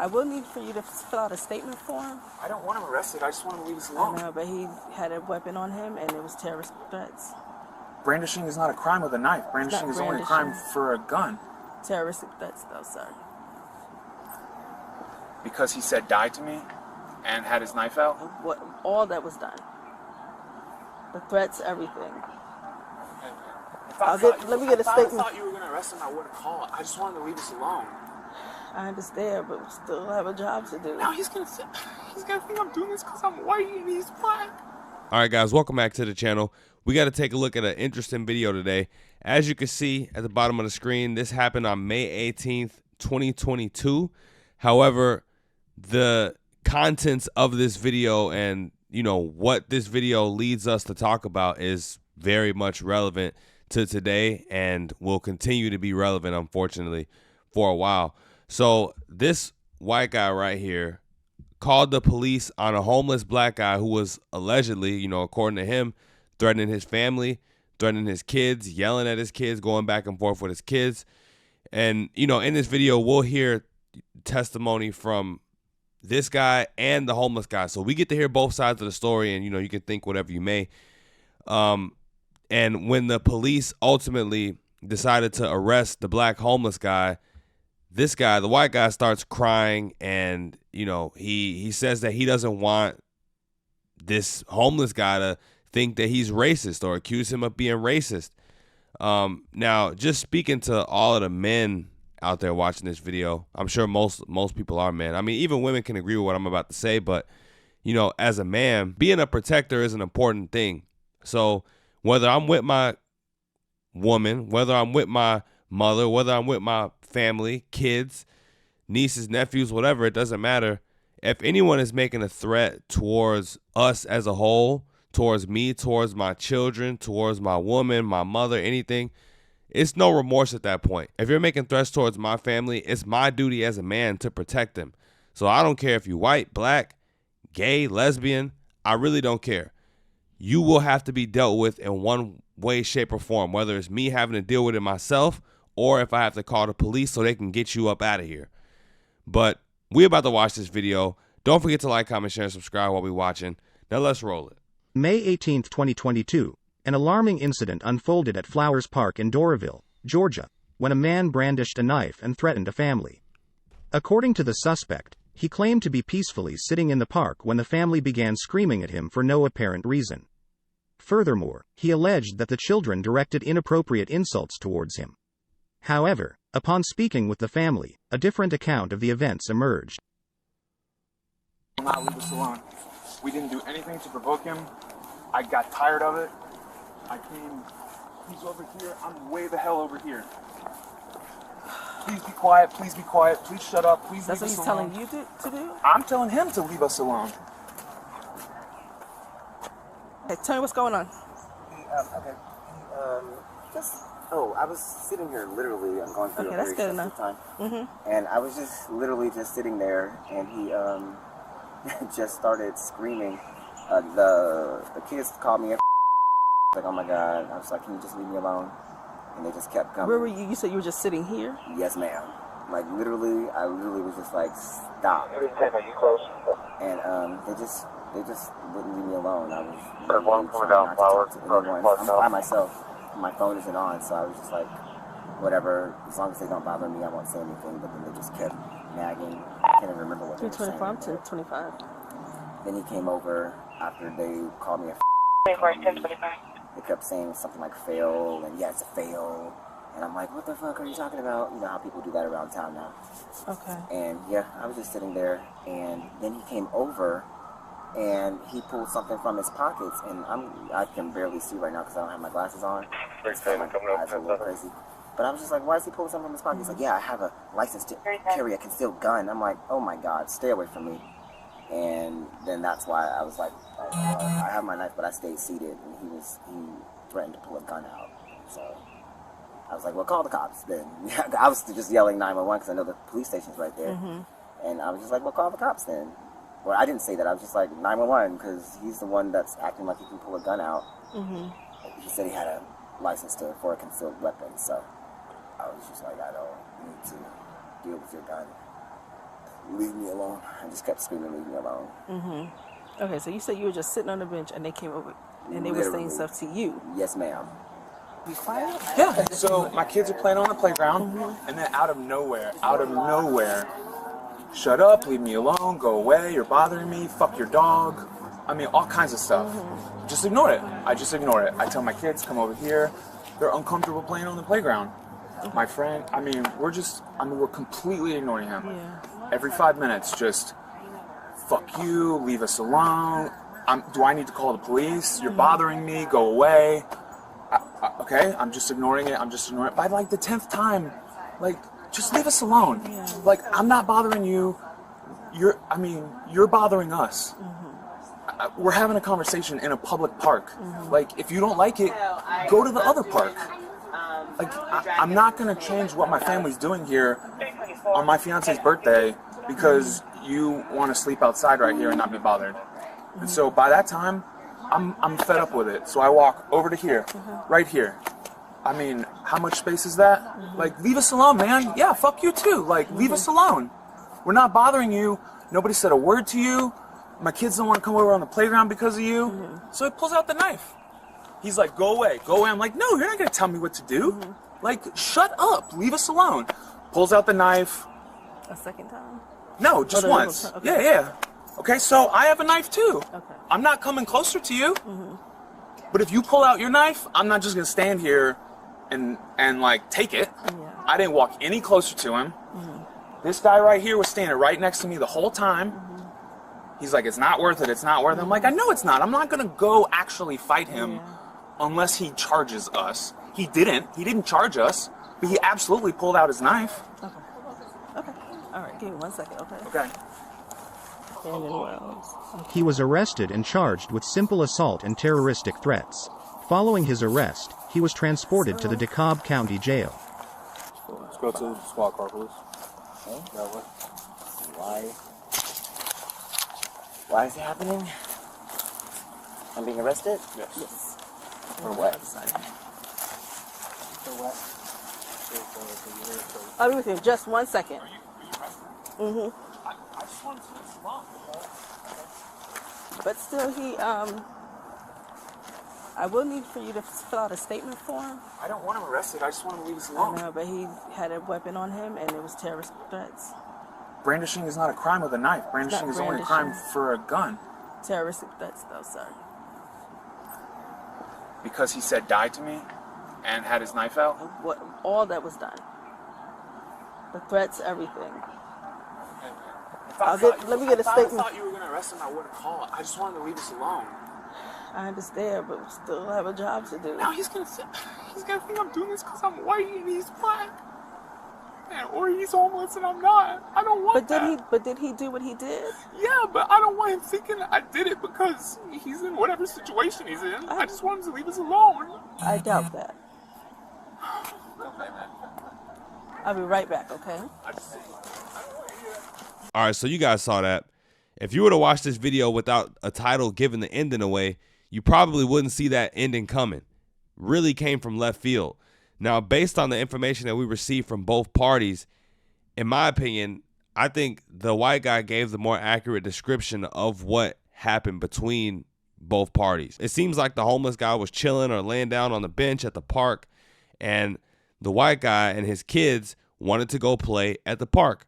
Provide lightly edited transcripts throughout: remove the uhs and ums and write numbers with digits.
I will need for you to fill out a statement form. I don't want him arrested. I just want him to leave us alone. I know, but he had a weapon on him, and it was terrorist threats. Brandishing is not a crime with a knife. Brandishing is only a crime for a gun. Terrorist threats, though, sir. Because he said die to me and had his knife out? All that was done. The threats, everything. Let me get a statement. If I thought you were going to arrest him, I wouldn't call it. I just wanted to leave us alone. I understand, but we still have a job to do. Now he's gonna think I'm doing this because I'm white and he's black. All right, guys, welcome back to the channel. We got to take a look at an interesting video today. As you can see at the bottom of the screen, this happened on May 18th, 2022. However, the contents of this video and, you know, what this video leads us to talk about is very much relevant to today and will continue to be relevant, unfortunately, for a while. So this white guy right here called the police on a homeless black guy who was allegedly, you know, according to him, threatening his family, threatening his kids, yelling at his kids, going back and forth with his kids. And, you know, in this video, we'll hear testimony from this guy and the homeless guy. So we get to hear both sides of the story, and, you know, you can think whatever you may. And when the police ultimately decided to arrest the black homeless guy, this guy, the white guy, starts crying, and, you know, he says that he doesn't want this homeless guy to think that he's racist or accuse him of being racist. Now, just speaking to all of the men out there watching this video, I'm sure most people are men. I mean, even women can agree with what I'm about to say, but, you know, as a man, being a protector is an important thing. So whether I'm with my woman, whether I'm with my mother, whether I'm with my family, kids, nieces, nephews, whatever, it doesn't matter. If anyone is making a threat towards us as a whole, towards me, towards my children, towards my woman, my mother, anything, it's no remorse at that point. If you're making threats towards my family, it's my duty as a man to protect them. So I don't care if you're white, black, gay, lesbian, I really don't care. You will have to be dealt with in one way, shape, or form, whether it's me having to deal with it myself or if I have to call the police so they can get you up out of here. But we're about to watch this video. Don't forget to like, comment, share, and subscribe while we're watching. Now let's roll it. May 18th, 2022, an alarming incident unfolded at Flowers Park in Doraville, Georgia, when a man brandished a knife and threatened a family. According to the suspect, he claimed to be peacefully sitting in the park when the family began screaming at him for no apparent reason. Furthermore, he alleged that the children directed inappropriate insults towards him. However, upon speaking with the family, a different account of the events emerged. Will not leave us alone. We didn't do anything to provoke him. I got tired of it. I came. He's over here. I'm way the hell over here. Please be quiet. Please be quiet. Please shut up. Please leave us alone. That's what he's telling you to do? I'm telling him to leave us alone. Hey, tell me what's going on. I was sitting here literally. I'm going through a very stressful time. And I was just literally just sitting there, and he just started screaming. The kids called me like, oh my God. I was like, can you just leave me alone? And they just kept coming. Where were you? You said you were just sitting here? Yes, ma'am. Like literally, I literally was just like, stop. Are you close? And they just wouldn't leave me alone. I was down Flowers. I'm by myself. My phone isn't on, so I was just like, whatever. As long as they don't bother me, I won't say anything. But then they just kept nagging. I can't even remember what they were saying. 1025. Then he came over after they called me a 1025. They kept saying something like fail, and yeah, it's a fail. And I'm like, what the fuck are you talking about? You know how people do that around town now. Okay. And yeah, I was just sitting there, and then he came over, and he pulled something from his pockets, and I can barely see right now because I don't have my glasses on. So my eyes are a little crazy. But I was just like, why is he pulling something from his pocket? He's like, yeah, I have a license to carry a concealed gun. I'm like, oh my God, stay away from me. And then that's why I was like, I have my knife, but I stayed seated, and he threatened to pull a gun out. So I was like, well, call the cops then. I was just yelling 911 because I know the police station's right there. And I was just like, well, call the cops then. Well, I didn't say that. I was just like, 911, because he's the one that's acting like he can pull a gun out. He said he had a license for a concealed weapon, so I was just like, I don't need to deal with your gun. leave me alone. I just kept screaming, leave me alone. Mm-hmm. Okay, so you said you were just sitting on the bench and they came over and they were saying stuff to you. Yes, ma'am. Be quiet? Yeah. So my kids are playing on the playground, and then out of nowhere, shut up, leave me alone, go away, you're bothering me, fuck your dog. I mean, all kinds of stuff. Just ignore it. I just ignore it. I tell my kids, come over here. They're uncomfortable playing on the playground. My friend, we're completely ignoring him. Yeah. Every 5 minutes, just, fuck you, leave us alone. Do I need to call the police? You're bothering me, go away. Okay, I'm just ignoring it. By like the 10th time, like, just leave us alone. Yeah. Like, I'm not bothering you. You're bothering us. We're having a conversation in a public park. Like, if you don't like it, go to the other park. Like, I'm not gonna change what my family's doing here on my fiance's birthday because you want to sleep outside right here and not be bothered. And so by that time, I'm fed up with it. So I walk over to here, right here. I mean, how much space is that? Like, leave us alone, man. Yeah, fuck you too. Like, leave us alone. We're not bothering you. Nobody said a word to you. My kids don't want to come over on the playground because of you. So he pulls out the knife. He's like, go away, go away. I'm like, no, you're not going to tell me what to do. Like, shut up, leave us alone. Pulls out the knife. A second time? No, just once. Okay. Yeah. Okay, so I have a knife too. Okay. I'm not coming closer to you. But if you pull out your knife, I'm not just going to stand here and like take it. Yeah. I didn't walk any closer to him. This guy right here was standing right next to me the whole time. He's like, it's not worth it, it's not worth it. I'm like, I know it's not. I'm not going to go actually fight him unless he charges us. He didn't charge us, but he absolutely pulled out his knife. Okay. All right, give me 1 second, okay? Okay. Brandon Wells. He was arrested and charged with simple assault and terroristic threats. Following his arrest, he was transported to the DeKalb County Jail. Let's go to the squad car, please. Okay. That way. Why is it happening? I'm being arrested? Yes. For what? I'll be with you in just 1 second. I just wanted to leave alone. But still, I will need for you to fill out a statement form. I don't want him arrested. I just want him to leave us I alone. know, but he had a weapon on him, and it was terrorist threats. Brandishing is not a crime with a knife. Brandishing is only a crime for a gun. Terroristic threats, though, sir. Because he said die to me and had his knife out. All that was done. The threats, everything. Let me get a statement. If I thought you were going to arrest him, I wouldn't call. I just wanted to leave us alone. I understand, but we still have a job to do. Now he's gonna think I'm doing this because I'm white and he's black, or he's homeless and I'm not. I don't want that. But did he do what he did? Yeah, but I don't want him thinking I did it because he's in whatever situation he's in. I just want him to leave us alone. I doubt that. I'll be right back, okay? All right, so you guys saw that. If you were to watch this video without a title giving the ending away, you probably wouldn't see that ending coming. Really came from left field. Now, based on the information that we received from both parties, in my opinion, I think the white guy gave the more accurate description of what happened between both parties. It seems like the homeless guy was chilling or laying down on the bench at the park, and the white guy and his kids wanted to go play at the park.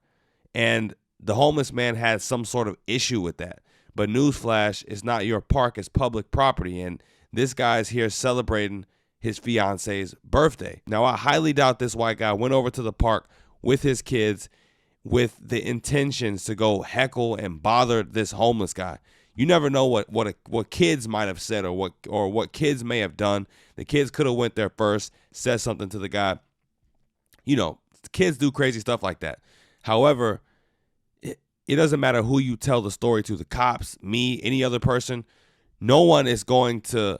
And the homeless man had some sort of issue with that. But newsflash, it's not your park, it's public property. And this guy is here celebrating his fiance's birthday. Now, I highly doubt this white guy went over to the park with his kids with the intentions to go heckle and bother this homeless guy. You never know what kids might have said or what kids may have done. The kids could have went there first, said something to the guy. You know, kids do crazy stuff like that. However, it doesn't matter who you tell the story to, the cops, me, any other person. No one is going to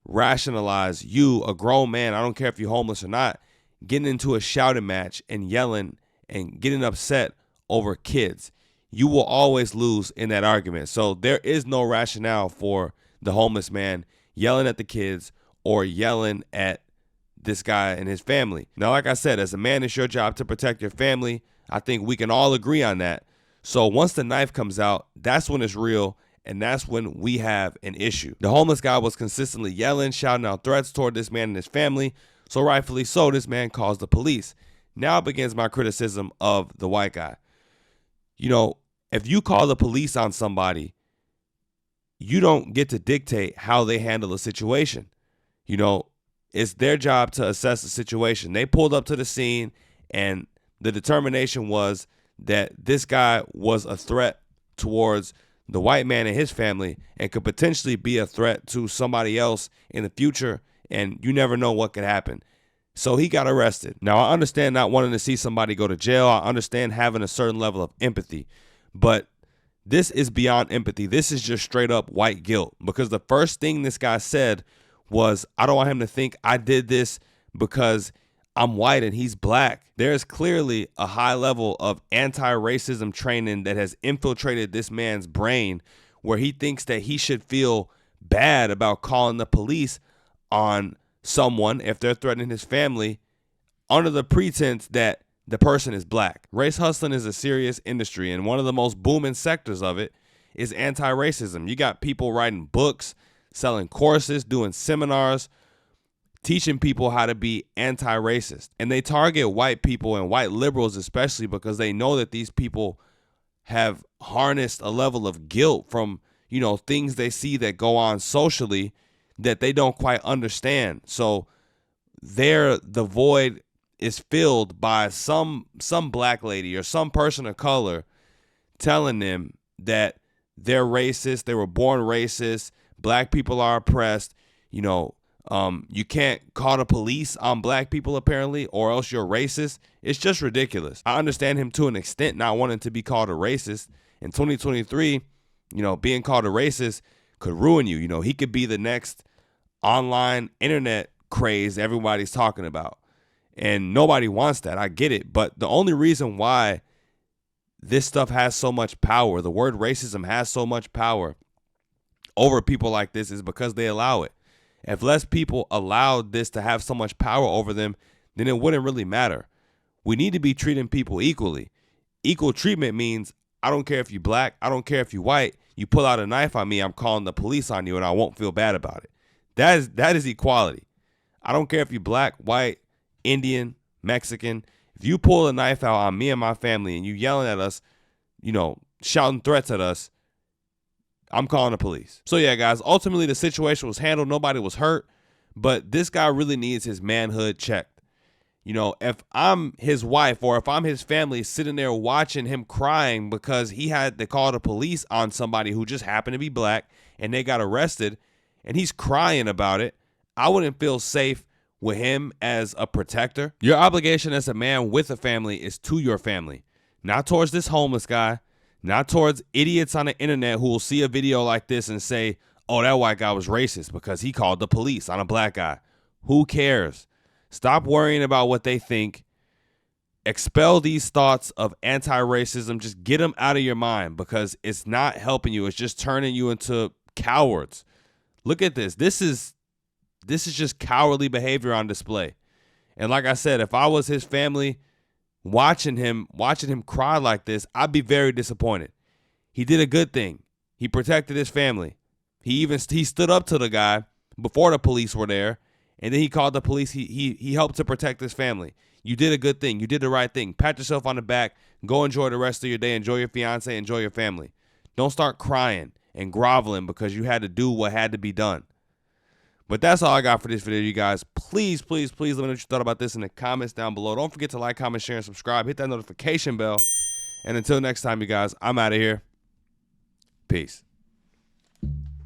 rationalize you, a grown man, I don't care if you're homeless or not, getting into a shouting match and yelling and getting upset over kids. You will always lose in that argument. So there is no rationale for the homeless man yelling at the kids or yelling at this guy and his family. Now, like I said, as a man, it's your job to protect your family. I think we can all agree on that. So once the knife comes out, that's when it's real, and that's when we have an issue. The homeless guy was consistently yelling, shouting out threats toward this man and his family. So rightfully so, this man calls the police. Now begins my criticism of the white guy. You know, if you call the police on somebody, you don't get to dictate how they handle a situation. You know, it's their job to assess the situation. They pulled up to the scene, and the determination was that this guy was a threat towards the white man and his family and could potentially be a threat to somebody else in the future, and you never know what could happen. So he got arrested. Now, I understand not wanting to see somebody go to jail. I understand having a certain level of empathy, but this is beyond empathy. This is just straight up white guilt, because the first thing this guy said was, I don't want him to think I did this because I'm white and he's black. There's clearly a high level of anti-racism training that has infiltrated this man's brain, where he thinks that he should feel bad about calling the police on someone if they're threatening his family under the pretense that the person is black. Race hustling is a serious industry, and one of the most booming sectors of it is anti-racism. You got people writing books, selling courses, doing seminars, teaching people how to be anti-racist. And they target white people and white liberals especially because they know that these people have harnessed a level of guilt from, you know, things they see that go on socially that they don't quite understand. So the void is filled by some black lady or some person of color telling them that they're racist, they were born racist, black people are oppressed, you know, you can't call the police on black people apparently, or else you're racist. It's just ridiculous. I understand him to an extent not wanting to be called a racist. In 2023, you know, being called a racist could ruin you. You know, he could be the next online internet craze everybody's talking about. And nobody wants that. I get it. But the only reason why this stuff has so much power, the word racism has so much power over people like this, is because they allow it. If less people allowed this to have so much power over them, then it wouldn't really matter. We need to be treating people equally. Equal treatment means I don't care if you're black, I don't care if you're white. You pull out a knife on me, I'm calling the police on you, and I won't feel bad about it. That is equality. I don't care if you're black, white, Indian, Mexican. If you pull a knife out on me and my family and you yelling at us, you know, shouting threats at us, I'm calling the police. So yeah, guys, ultimately the situation was handled. Nobody was hurt, but this guy really needs his manhood checked. You know, if I'm his wife or if I'm his family sitting there watching him crying because he had to call the police on somebody who just happened to be black and they got arrested and he's crying about it, I wouldn't feel safe with him as a protector. Your obligation as a man with a family is to your family, not towards this homeless guy, not towards idiots on the internet who will see a video like this and say, oh, that white guy was racist because he called the police on a black guy. Who cares? Stop worrying about what they think. Expel these thoughts of anti-racism. Just get them out of your mind, because it's not helping you. It's just turning you into cowards. Look at this. This is just cowardly behavior on display. And like I said, if I was his family watching him cry like this, I'd be very disappointed. He did a good thing. He protected his family. He stood up to the guy before the police were there, and then he called the police. He helped to protect his family. You did a good thing. You did the right thing. Pat yourself on the back. Go enjoy the rest of your day. Enjoy your fiance. Enjoy your family. Don't start crying and groveling because you had to do what had to be done. But that's all I got for this video, you guys. Please, please, please let me know what you thought about this in the comments down below. Don't forget to like, comment, share, and subscribe. Hit that notification bell. And until next time, you guys, I'm out of here. Peace.